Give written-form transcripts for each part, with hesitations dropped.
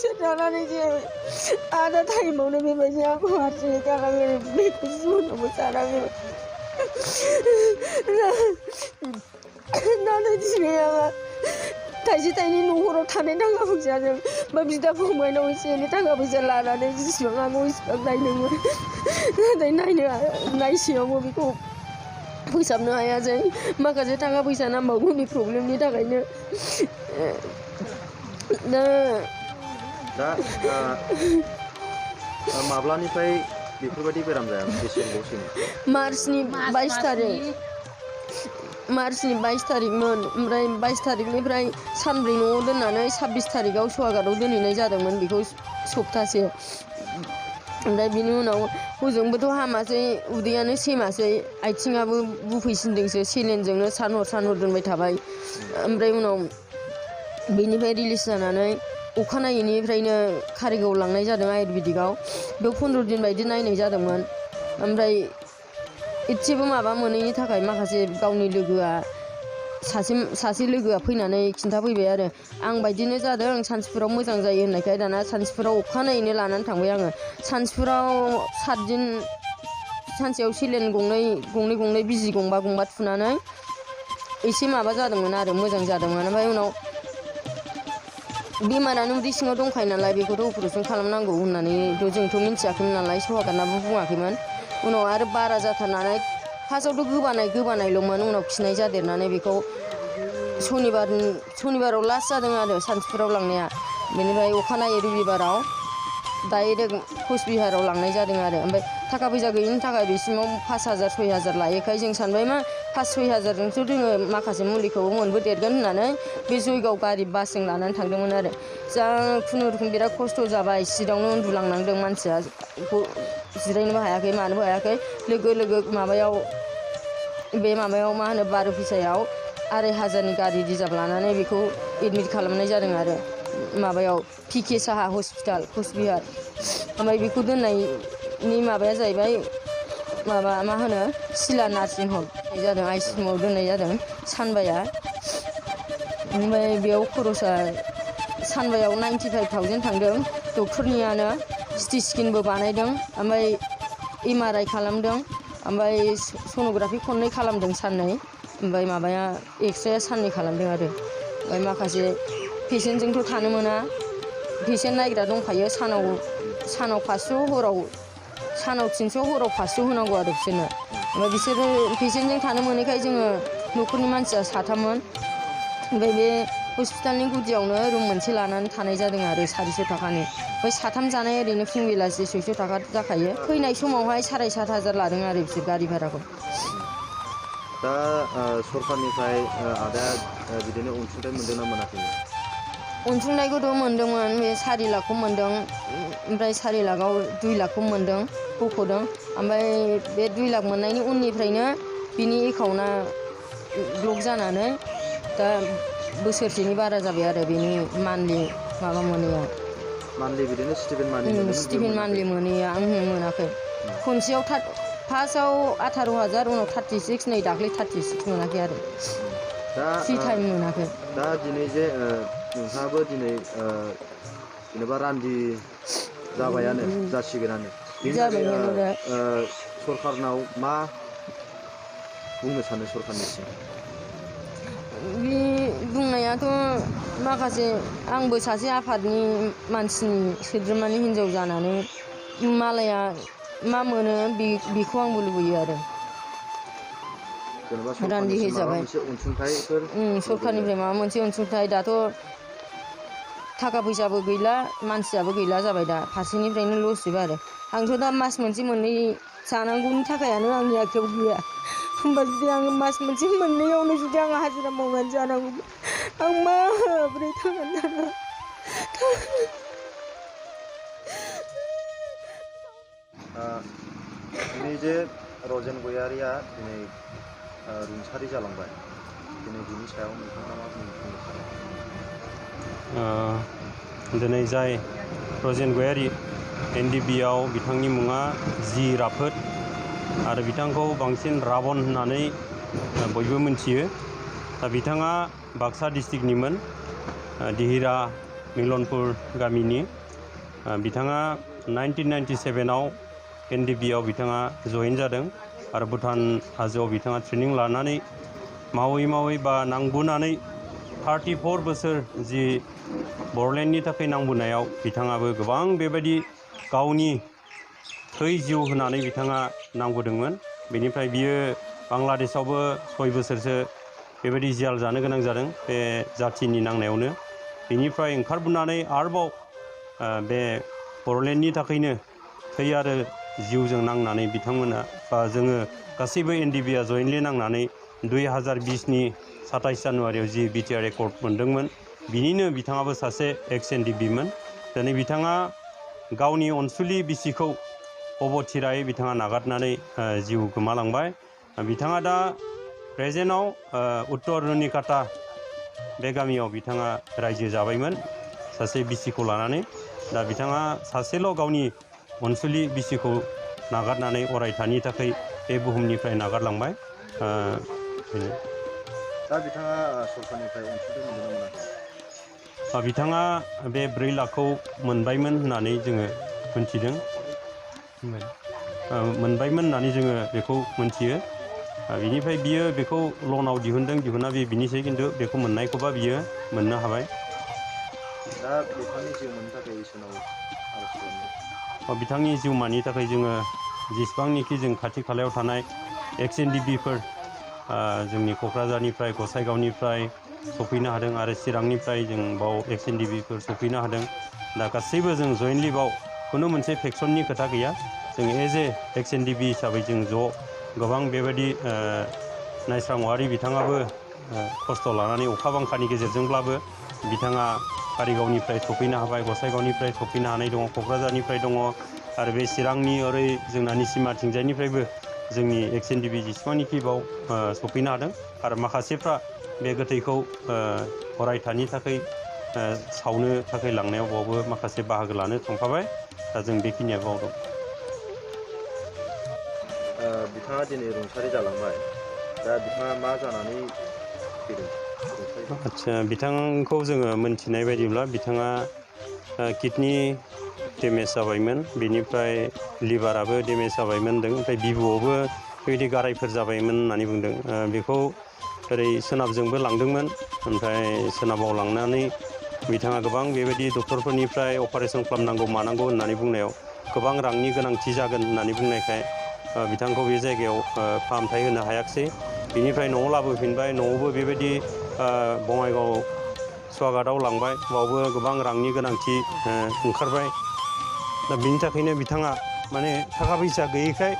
बिसोर जानानैसो आधा टाइमावनो बेबायदि आंखौ हारसिङै गालाङो बेखौ जिबनावबो जानाङो नाथाय दिनै आंहा थाइसे थाइनै न'खराव थानाय थाखा फैसाजों बा बिदा फंबायनाव एसे एनै थाखा फैसा लानानै जेसेबां हागौ इसेबां नायदोंमोन नाथाय नायसेयावबो बेखौ फोसाबनो हायासै माखासे थाखा फैसा नांबावगौनि प्रब्लेमनि थाखायनो दा माब्लानिफ्राय बेफोरबायदि बेराम जायामोन बेसे गोबावसैमोन? मार्चनि 22 तारिख मार्चनि 22 तारिखमोन ओमफ्राय 22 तारिखनिफ्राय सानब्रै न'आव दोननानै 26 तारिखआव सहागाराव दोनहैनाय जादोंमोन बेखौ सप्तासे ओमफ्राय बिनि उनाव हजोंबोथ' हामासै उदैयानो सेमासै आथिङाबो बुफैसिनदोंसो सेलेनजोंनो सानहर दोनबाय थाबाय ओमफ्राय उनाव बेनिफ्राय रिलिज जानानै अखानायैनिफ्रायनो कारिगाव लांनाय जादों आयुर्वेदिकआव बेयाव 15 दिन बायदि नायनाय जादोंमोन ओमफ्राय एसेबो माबा मोनैनि थाखाय माखासे गावनि लोगोआ सासे लोगोआ फैनानै खिन्थाफैबाय आरो आं बायदिनो जादों सानसेफोराव मोजां जायो होननायखाय दाना सानसेफोराव अखानायैनो लानानै थांबाय आङो सानसेफोराव 7 दिन सानसेयाव सेलेन गंनै बिजि गंबा थुनानै एसे माबा जादोंमोन आरो मोजां जादोंमोन ओमफ्राय उनाव बेमारानो उदै सिङाव दंखायो नालाय बेखौथ' अपारेसन खालामनांगौ होननानैथ' जोंथ' मिन्थियाखैमोन नालाय सहागारनाबो बुङाखैमोन उनाव आरो बारा जाथारनानै फार्स्टआवथ' गोबानायल'मोन उनाव खिनाय जादेरनानै बेखौ सनिबाराव लास्ट जादों आरो सानसेफोराव लांनाया बेनिफ्राय अखानायै रबिबाराव डाइरेक्ट कचबिहाराव लांनाय जादों आरो ओमफ्राय थाखा फैसा गैयिनि थाखाय बिसिमाव 5,000 6,000 लायोखाय जों सानबाय मा 5-6,000जोंसो जोङो माखासे मुलिखौबो मोनबोदेरगोन होननानै बे जयगाव गारि बासजों लानानै थांदोंमोन आरो जा खुनुरुखुम बिराद खस्थ' जाबाय सिटआवनो उन्दुलांनांदों मानसिया जिरायनोबो हायाखै मानोबो हायाखै लोगो माबायाव मा होनो बार'फिसायाव 2,500नि गारि रिजार्भ लानानै बेखौ एडमिट खालामनाय जादों आरो माबायाव पिके साहा हस्पिटाल कचबिहार ओमफ्राय बेखौ दोननायनि माबाया जाहैबाय माबा मा होनो सिला नार्सिं हम जादों आइसिइउआव दोननाय जादों सानबाया ओमफ्राय बेयाव खरसा सानबायाव 95,000 थांदों डक्टरनियानो सिटि स्केनबो बानायदों ओमफ्राय MRI खालामदों ओमफ्राय सन'ग्राफि खननै खालामदों साननै ओमफ्राय माबाया एक्सरेया साननै खालामदों आरो ओमफ्राय माखासे पेसेन्टजोंथ' थानो मोना पेसेन्ट नायग्रा दंखायो सानाव 500 सानाव 300 हराव 500 होनांगौ आरो बिसोरनो ओमफ्राय बिसोरो पेसेन्टजों थानो मोनैखाय जोङो न'खरनि मानसिया 3मोन ओमफ्राय बे हस्पिटालनि गुदियावनो रुम मोनसे लानानै थानाय जादों आरो 400 थाखानि ओमफ्राय 3 जानाय ओरैनो फुं बेलासि 600 थाखा जाखायो फैनाय समावहाय 7,500 लादों आरो बिसोर गारि भाराखौ दा सरखारनिफ्राय आदाया बिदिनो अनसुंथाइ मोनदोंना मोनाखैमोन? अनसुंथाइखौथ' मोनदोंमोन बे 4 लाखखौ मोनदों ओमफ्राय 4 लाखआव 2 लाखखौ मोनदों बख'दों ओमफ्राय बे 2 लाख मोननायनि उननिफ्रायनो बिनि एकाउन्टआ ब्लक जानानै दा बोसोरसेनि बारा जाबाय आरो बेनि मान्थलि माबा मोनैया मान्थलि बिदिनो स्टिपेन्ड मानि मोनदोंमोन स्टिपेन्ड मान्थलि मोनैया आं मोनाखै खनसेयाव फार्स्टआव 18,000 उनाव 36 नै दाख्लै 36 मोनाखै आरो फ्रि टाइम मोनाखै दा दिनै जे नोंथाङाबो दिनै जेनेबा रान्दि जासिगोनानो बेनि थाखाय सरखारनाव मा बुंनो सानो सरखारनिसिम? बे बुंनायाथ' माखासे आंबो सासे आफादनि मानसिनि सोद्रोमानि हिनजाव जानानै मालाया मा मोनो बेखौ आंबो लुबैयो आरो जेनेबा रान्दि सरखारनिसिम माबा हिसाबै मोनसे अनसुंथाइफोर सरखारनिफ्राय माबा मोनसे अनसुंथाइ दाथ' थाखा फैसाबो गैला मानसियाबो गैला जाबाय दा फारसेनिफ्रायनो लस जोबो आरो आंथ' दा मास मोनसे मोननै जानांगौनि थाखायानो आंनि आखायाव गैया होमबा जुदि आङो मास मोनसे मोननैयावनो जुदि आं हाजिरा मावनानै जानांगौ आं माबोरै थांनानै थानो दिनै जे रजेन गयारिया दिनै रुंसारि जालांबाय दिनै बिनि सायाव नोंथाङा मा बुंनो सानो? दिनै जाय रजेन गयारि NDBआव बिथांनि मुङा जि राफोद आरो बिथांखौ बांसिन राबन होननानै बयबो मिथियो दा बिथाङा बाक्सा डिस्ट्रिक्टनिमोन दिहिरा मिलनपुर गामिनि बिथाङा 1997आव NDBआव बिथाङा जइन जादों आरो भुटान हाजोआव बिथाङा ट्रेनिं लानानै मावै मावै बा नांबोनानै 34 बोसोर जि बर'लेण्डनि थाखाय नांबोनायाव बिथाङाबो गोबां बेबायदि गावनि थै जिउ होनानै बिथाङा नांबोदोंमोन। बेनिफ्राय बियो बांलादेशआवबो 6 बोसोरसो बेबायदि जियाल जानो गोनां जादों बे जाथिनि नांनायावनो। बेनिफ्राय ओंखारबोनानै आरोबाव बे बर'लेण्डनि थाखायनो थै आरो जिउजों नांनानै बिथांमोना बा जोङो गासैबो NDBआ जयेन्टलि नांनानै 2020नि 27 जानुवारियाव जि BTR रेकर्ड मोनदोंमोन बिनिनो बिथाङाबो सासे एक्स NDBमोन। दिनै बिथाङा गावनि अनसुलि बिसिखौ अबथिरायै बिथाङा नागारनानै जिउ गोमालांबाय। बिथाङा दा प्रेजेन्टआव उत्तर रुनिकाटा बे गामियाव बिथाङा रायजो जाबायमोन सासे बिसिखौ लानानै। दा बिथाङा सासेल' गावनि अनसुलि बिसिखौ नागारनानै अरायथानि थाखाय बे बुहुमनिफ्राय नागारलांबाय। बेनो। दा बिथाङा सरकारनिफ्राय अनसुंथाइ मोनदोंना मोनाखै? बिथाङा बे 4 लाखखौ मोनबायमोन होननानै जोङो मोनथिदों। मोनबायमोन होननानै जोङो बेखौ मोनथियो। बिनिफ्राय बियो बेखौ लनाव दिहुनदों दिहुना बे बिनिसै, खिन्थु बेखौ मोननायखौबा बियो मोननो हाबाय। दा बिथांनि जिउ मोननो थाखाय इसोरनाव आर'ज खालामदों। बिथांनि जिउमानि थाखाय जोङो जेसेबांनिखि जों खाथि खालायाव थानाय एक्स NDBफोर जोंनि क'क्राझारनिफ्राय गसाइगावनिफ्राय सफैनो हादों आरो चिरांनिफ्राय जों बाव एक्स NDBफोर सफैनो हादों। दा गासैबो जों जयेन्टलि बाव खुनु मोनसे फेक्सननि खोथा गैया। जों एज ए एक्स NDB हिसाबै जों ज' गोबां बेबायदि नायस्रां औवारि बिथाङाबो खस्थ' लानानै अखा बांखानि गेजेरजोंब्लाबो बिथाङा कारिगावनिफ्राय सफैनो हाबाय, गसाइगावनिफ्राय सफैनो हानाय दङ, क'क्राझारनिफ्राय दङ आरो बे चिरांनि ओरै जोंना निसिमाथिंजायनिफ्रायबो जोंनि एक्स NDB जेसेबांनिखि बाव सफैनो हादों आरो माखासेफ्रा बे गोथैखौ अरायथानि थाखाय सावनो थाखाय लांनायाव बावबो माखासे बाहागो लानो थांफाबाय। दा जों बेखिनिया बाव दं। बिथाङा दिनै रुंसारि जालांबाय। दा बिथाङा मा जानानै फैदों? आदसा, बिथांखौ जोङो मोनथिनाय बायदिब्ला बिथाङा किडनि डेमेज जाबायमोन, बेनिफ्राय लिभाराबो डेमेज जाबायमोन होनदों, ओमफ्राय बिबुआवबो बेबायदि गारायफोर जाबायमोन होननानै बुंदों। बेखौ ओरै सोनाबजोंबो लांदोंमोन, ओमफ्राय सोनाबाव लांनानै बिथाङा गोबां बेबायदि डक्टरफोरनिफ्राय अपारेसन खालामनांगौ मानांगौ होननानै बुंनायाव गोबां रांनि गोनांथि जागोन होननानै बुंनायखाय बिथांखौ बे जायगायाव फाहामथाय होनो हायाखिसै। बिनिफ्राय न'आव लाबोफिनबाय, न'आवबो बेबायदि बङाइगाव स्वागतआव लांबाय, बावबो गोबां रांनि गोनांथि ओंखारबाय। दा बिनि थाखायनो बिथाङा माने थाखा फैसा गैयैखाय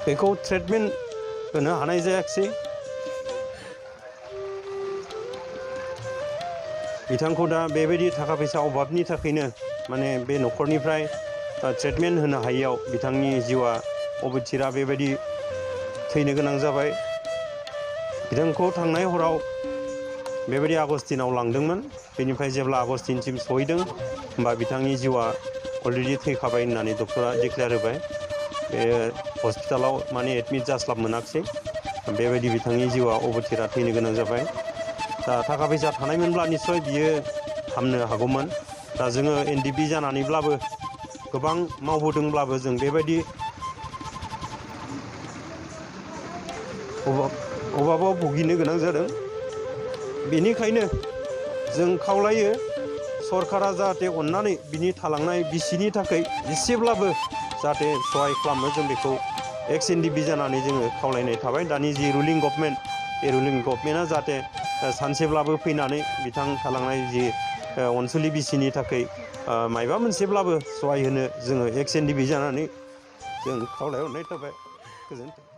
बेखौ ट्रिटमेन्ट होनो हानाय जायाखिसै। बिथांखौ दा बेबायदि थाखा फैसा अभाबनि थाखायनो माने बे न'खरनिफ्राय ट्रिटमेन्ट होनो हायियाव बिथांनि जिउआ अबथिरा बेबायदि थैनो गोनां जाबाय। बिथांखौ थांनाय हराव बेबायदि आगस्टिनाव लांदोंमोन, बेनिफ्राय जेब्ला आगस्टिनसिम सहैदों होमबा बिथांनि जिउआ अलरेडि थैखाबाय होननानै डक्टरा डिक्लेयार होबाय। बे हस्पिटालाव माने एडमिट जास्लाब मोनाखिसै, बेबायदि बिथांनि जिउआ अबथिरा थैनो गोनां जाबाय। दा थाखा फैसा थानायमोनब्ला निस्सय बियो हामनो हागौमोन। दा जोङो NDB जानानैब्लाबो गोबां मावबोदोंब्लाबो जों बेबायदि अभाबाव भुगिनो गोनां जादों। बेनिखायनो जों खावलायो सरकारा जाहाथे अननानै बिनि थालांनाय बिसिनि थाखाय एसेब्लाबो जाहाथे सहाय खालामो, जों बेखौ एक्स NDB जानानै जोङो खावलायनाय थाबाय। दानि जि रुलिं गभर्नमेन्ट, बे रुलिं गभर्नमेन्टआ जाहाथे सानसेब्लाबो फैनानै बिथां थालांनाय जि अनसुलि बिसिनि थाखाय मायबा मोनसेब्लाबो सहाय होनो जोङो एक्स NDB जानानै जों खावलायहरनाय थाबाय। गोजोन्थों।